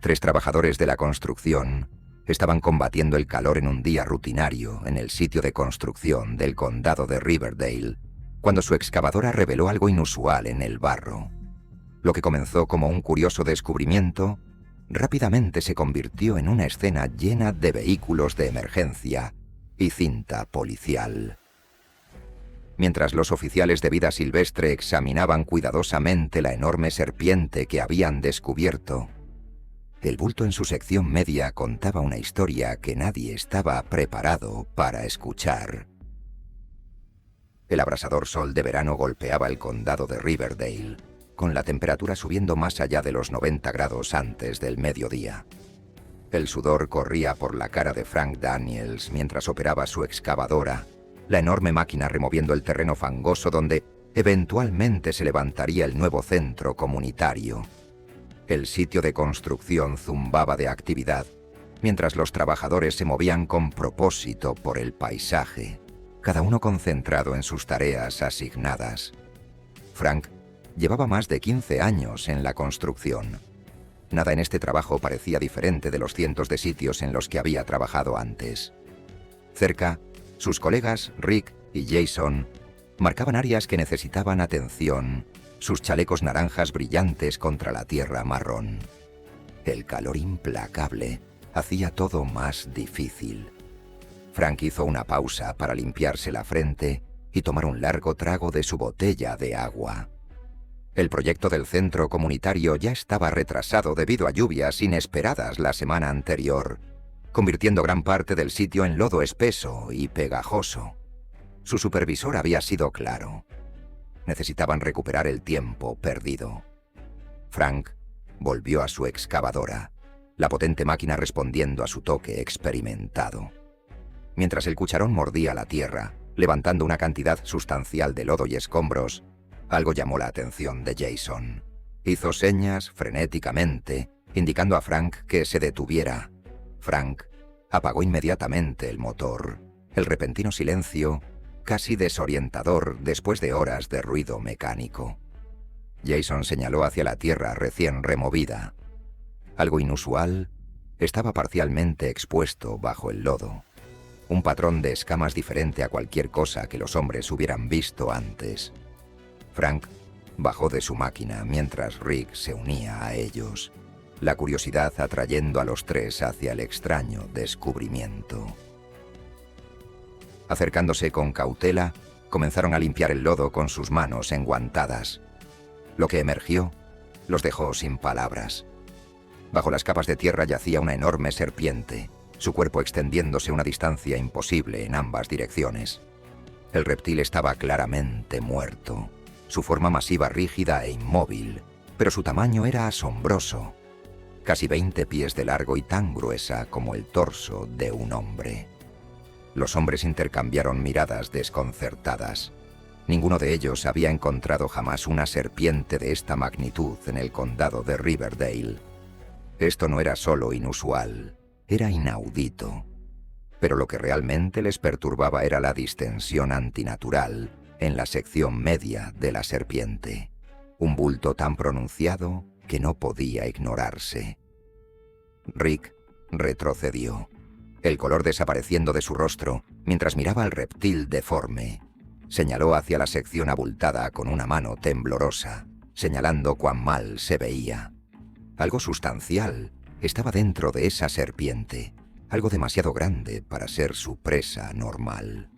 3 trabajadores de la construcción estaban combatiendo el calor en un día rutinario en el sitio de construcción del condado de Riverdale, cuando su excavadora reveló algo inusual en el barro. Lo que comenzó como un curioso descubrimiento, rápidamente se convirtió en una escena llena de vehículos de emergencia y cinta policial. Mientras los oficiales de vida silvestre examinaban cuidadosamente la enorme serpiente que habían descubierto, el bulto en su sección media contaba una historia que nadie estaba preparado para escuchar. El abrasador sol de verano golpeaba el condado de Riverdale, con la temperatura subiendo más allá de los 90 grados antes del mediodía. El sudor corría por la cara de Frank Daniels mientras operaba su excavadora, la enorme máquina removiendo el terreno fangoso donde eventualmente se levantaría el nuevo centro comunitario. El sitio de construcción zumbaba de actividad, mientras los trabajadores se movían con propósito por el paisaje, cada uno concentrado en sus tareas asignadas. Frank llevaba más de 15 años en la construcción. Nada en este trabajo parecía diferente de los cientos de sitios en los que había trabajado antes. Cerca, sus colegas Rick y Jason marcaban áreas que necesitaban atención, sus chalecos naranjas brillantes contra la tierra marrón. El calor implacable hacía todo más difícil. Frank hizo una pausa para limpiarse la frente y tomar un largo trago de su botella de agua. El proyecto del centro comunitario ya estaba retrasado debido a lluvias inesperadas la semana anterior, convirtiendo gran parte del sitio en lodo espeso y pegajoso. Su supervisor había sido claro. Necesitaban recuperar el tiempo perdido. Frank volvió a su excavadora, la potente máquina respondiendo a su toque experimentado. Mientras el cucharón mordía la tierra, levantando una cantidad sustancial de lodo y escombros, algo llamó la atención de Jason. Hizo señas frenéticamente, indicando a Frank que se detuviera. Frank apagó inmediatamente el motor. El repentino silencio, casi desorientador después de horas de ruido mecánico. Jason señaló hacia la tierra recién removida. Algo inusual estaba parcialmente expuesto bajo el lodo. Un patrón de escamas diferente a cualquier cosa que los hombres hubieran visto antes. Frank bajó de su máquina mientras Rick se unía a ellos, la curiosidad atrayendo a los 3 hacia el extraño descubrimiento. Acercándose con cautela, comenzaron a limpiar el lodo con sus manos enguantadas. Lo que emergió los dejó sin palabras. Bajo las capas de tierra yacía una enorme serpiente, su cuerpo extendiéndose una distancia imposible en ambas direcciones. El reptil estaba claramente muerto, su forma masiva rígida e inmóvil, pero su tamaño era asombroso. Casi 20 pies de largo y tan gruesa como el torso de un hombre. Los hombres intercambiaron miradas desconcertadas. Ninguno de ellos había encontrado jamás una serpiente de esta magnitud en el condado de Riverdale. Esto no era solo inusual, era inaudito. Pero lo que realmente les perturbaba era la distensión antinatural en la sección media de la serpiente. Un bulto tan pronunciado que no podía ignorarse. Rick retrocedió, el color desapareciendo de su rostro mientras miraba al reptil deforme. Señaló hacia la sección abultada con una mano temblorosa, señalando cuán mal se veía. Algo sustancial estaba dentro de esa serpiente, algo demasiado grande para ser su presa normal.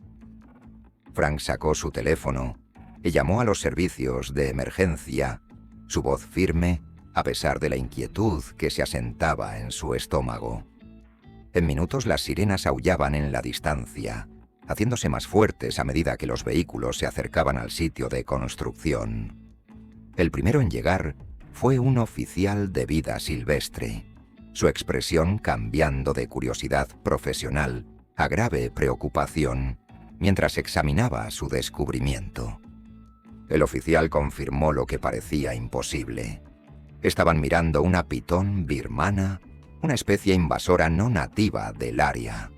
Frank sacó su teléfono y llamó a los servicios de emergencia, su voz firme a pesar de la inquietud que se asentaba en su estómago. En minutos las sirenas aullaban en la distancia, haciéndose más fuertes a medida que los vehículos se acercaban al sitio de construcción. El primero en llegar fue un oficial de vida silvestre, su expresión cambiando de curiosidad profesional a grave preocupación mientras examinaba su descubrimiento. El oficial confirmó lo que parecía imposible. Estaban mirando una pitón birmana, una especie invasora no nativa del área.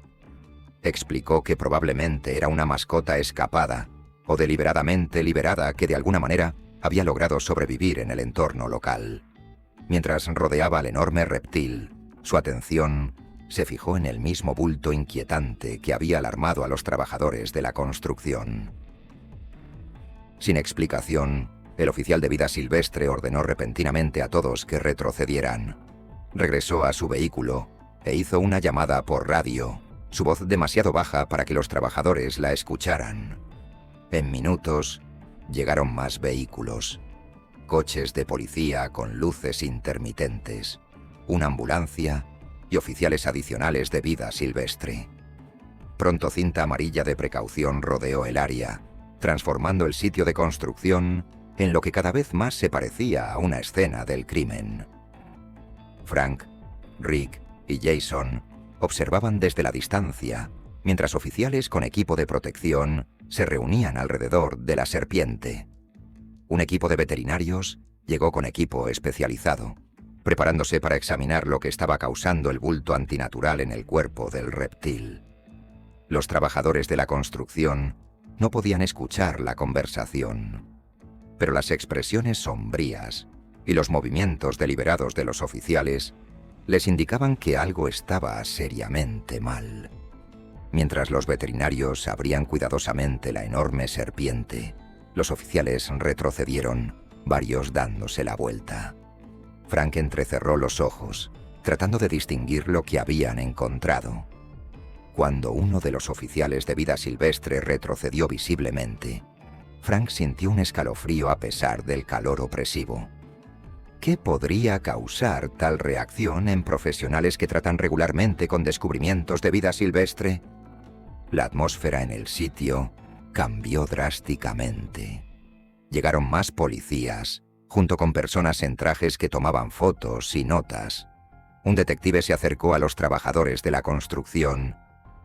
Explicó que probablemente era una mascota escapada o deliberadamente liberada que de alguna manera había logrado sobrevivir en el entorno local. Mientras rodeaba al enorme reptil, su atención se fijó en el mismo bulto inquietante que había alarmado a los trabajadores de la construcción. Sin explicación, el oficial de vida silvestre ordenó repentinamente a todos que retrocedieran. Regresó a su vehículo e hizo una llamada por radio, su voz demasiado baja para que los trabajadores la escucharan. En minutos, llegaron más vehículos. Coches de policía con luces intermitentes, una ambulancia y oficiales adicionales de vida silvestre. Pronto cinta amarilla de precaución rodeó el área, transformando el sitio de construcción en lo que cada vez más se parecía a una escena del crimen. Frank, Rick y Jason observaban desde la distancia, mientras oficiales con equipo de protección se reunían alrededor de la serpiente. Un equipo de veterinarios llegó con equipo especializado, preparándose para examinar lo que estaba causando el bulto antinatural en el cuerpo del reptil. Los trabajadores de la construcción no podían escuchar la conversación, pero las expresiones sombrías y los movimientos deliberados de los oficiales les indicaban que algo estaba seriamente mal. Mientras los veterinarios abrían cuidadosamente la enorme serpiente, los oficiales retrocedieron, varios dándose la vuelta. Frank entrecerró los ojos, tratando de distinguir lo que habían encontrado. Cuando uno de los oficiales de vida silvestre retrocedió visiblemente, Frank sintió un escalofrío a pesar del calor opresivo. ¿Qué podría causar tal reacción en profesionales que tratan regularmente con descubrimientos de vida silvestre? La atmósfera en el sitio cambió drásticamente. Llegaron más policías, junto con personas en trajes que tomaban fotos y notas. Un detective se acercó a los trabajadores de la construcción,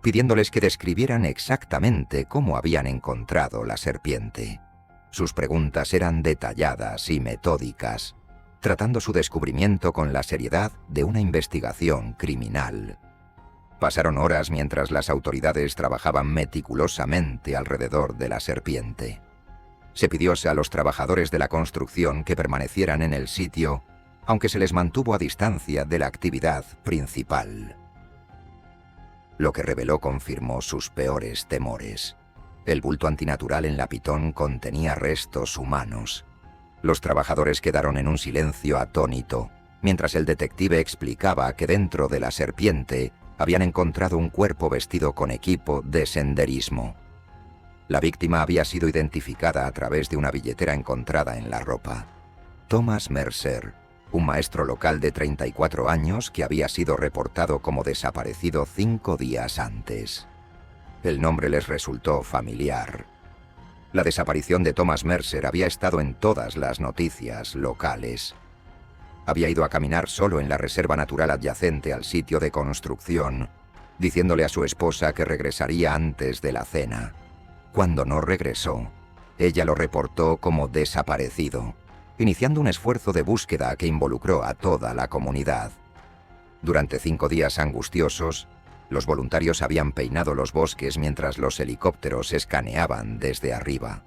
pidiéndoles que describieran exactamente cómo habían encontrado la serpiente. Sus preguntas eran detalladas y metódicas, tratando su descubrimiento con la seriedad de una investigación criminal. Pasaron horas mientras las autoridades trabajaban meticulosamente alrededor de la serpiente. Se pidió a los trabajadores de la construcción que permanecieran en el sitio, aunque se les mantuvo a distancia de la actividad principal. Lo que reveló confirmó sus peores temores. El bulto antinatural en la pitón contenía restos humanos. Los trabajadores quedaron en un silencio atónito, mientras el detective explicaba que dentro de la serpiente habían encontrado un cuerpo vestido con equipo de senderismo. La víctima había sido identificada a través de una billetera encontrada en la ropa. Thomas Mercer, un maestro local de 34 años que había sido reportado como desaparecido 5 días antes. El nombre les resultó familiar. La desaparición de Thomas Mercer había estado en todas las noticias locales. Había ido a caminar solo en la reserva natural adyacente al sitio de construcción, diciéndole a su esposa que regresaría antes de la cena. Cuando no regresó, ella lo reportó como desaparecido, iniciando un esfuerzo de búsqueda que involucró a toda la comunidad. Durante 5 días angustiosos, los voluntarios habían peinado los bosques mientras los helicópteros escaneaban desde arriba.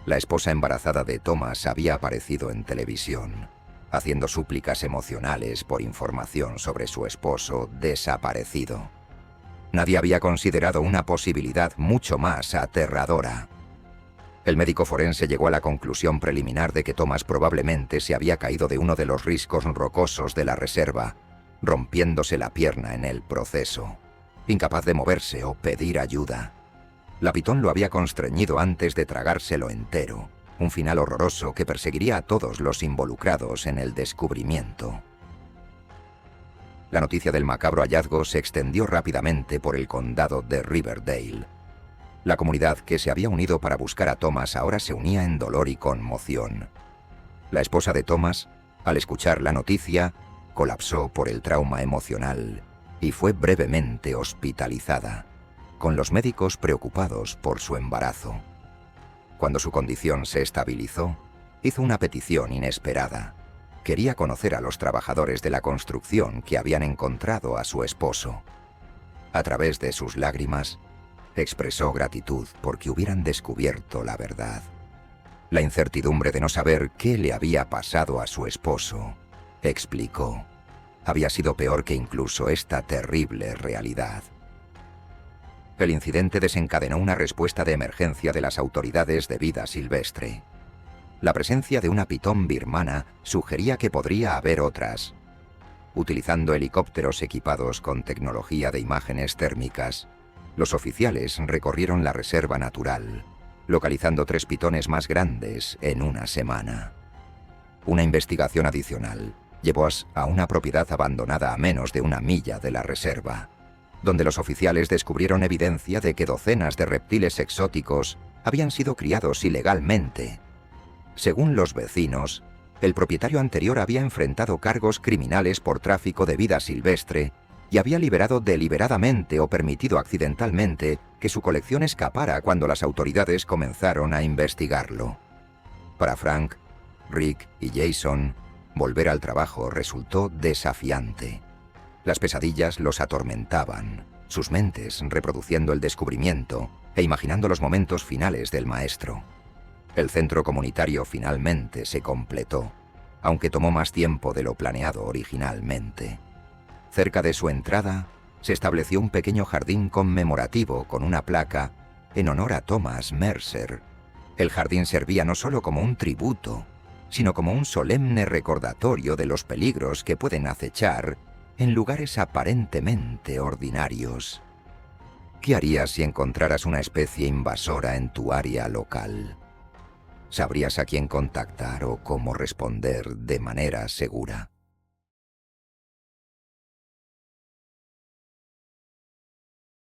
La esposa embarazada de Thomas había aparecido en televisión, haciendo súplicas emocionales por información sobre su esposo desaparecido. Nadie había considerado una posibilidad mucho más aterradora. El médico forense llegó a la conclusión preliminar de que Thomas probablemente se había caído de uno de los riscos rocosos de la reserva, rompiéndose la pierna en el proceso, incapaz de moverse o pedir ayuda. La pitón lo había constreñido antes de tragárselo entero, un final horroroso que perseguiría a todos los involucrados en el descubrimiento. La noticia del macabro hallazgo se extendió rápidamente por el condado de Riverdale. La comunidad que se había unido para buscar a Thomas ahora se unía en dolor y conmoción. La esposa de Thomas, al escuchar la noticia, colapsó por el trauma emocional y fue brevemente hospitalizada, con los médicos preocupados por su embarazo. Cuando su condición se estabilizó, hizo una petición inesperada. Quería conocer a los trabajadores de la construcción que habían encontrado a su esposo. A través de sus lágrimas, expresó gratitud porque hubieran descubierto la verdad. La incertidumbre de no saber qué le había pasado a su esposo explicó. Había sido peor que incluso esta terrible realidad. El incidente desencadenó una respuesta de emergencia de las autoridades de vida silvestre. La presencia de una pitón birmana sugería que podría haber otras. Utilizando helicópteros equipados con tecnología de imágenes térmicas, los oficiales recorrieron la reserva natural, localizando 3 pitones más grandes en una semana. Una investigación adicional llevó a una propiedad abandonada a menos de 1 milla de la reserva, donde los oficiales descubrieron evidencia de que docenas de reptiles exóticos habían sido criados ilegalmente. Según los vecinos, el propietario anterior había enfrentado cargos criminales por tráfico de vida silvestre y había liberado deliberadamente o permitido accidentalmente que su colección escapara cuando las autoridades comenzaron a investigarlo. Para Frank, Rick y Jason, volver al trabajo resultó desafiante. Las pesadillas los atormentaban, sus mentes reproduciendo el descubrimiento e imaginando los momentos finales del maestro. El centro comunitario finalmente se completó, aunque tomó más tiempo de lo planeado originalmente. Cerca de su entrada, se estableció un pequeño jardín conmemorativo con una placa en honor a Thomas Mercer. El jardín servía no solo como un tributo, sino como un solemne recordatorio de los peligros que pueden acechar en lugares aparentemente ordinarios. ¿Qué harías si encontraras una especie invasora en tu área local? ¿Sabrías a quién contactar o cómo responder de manera segura?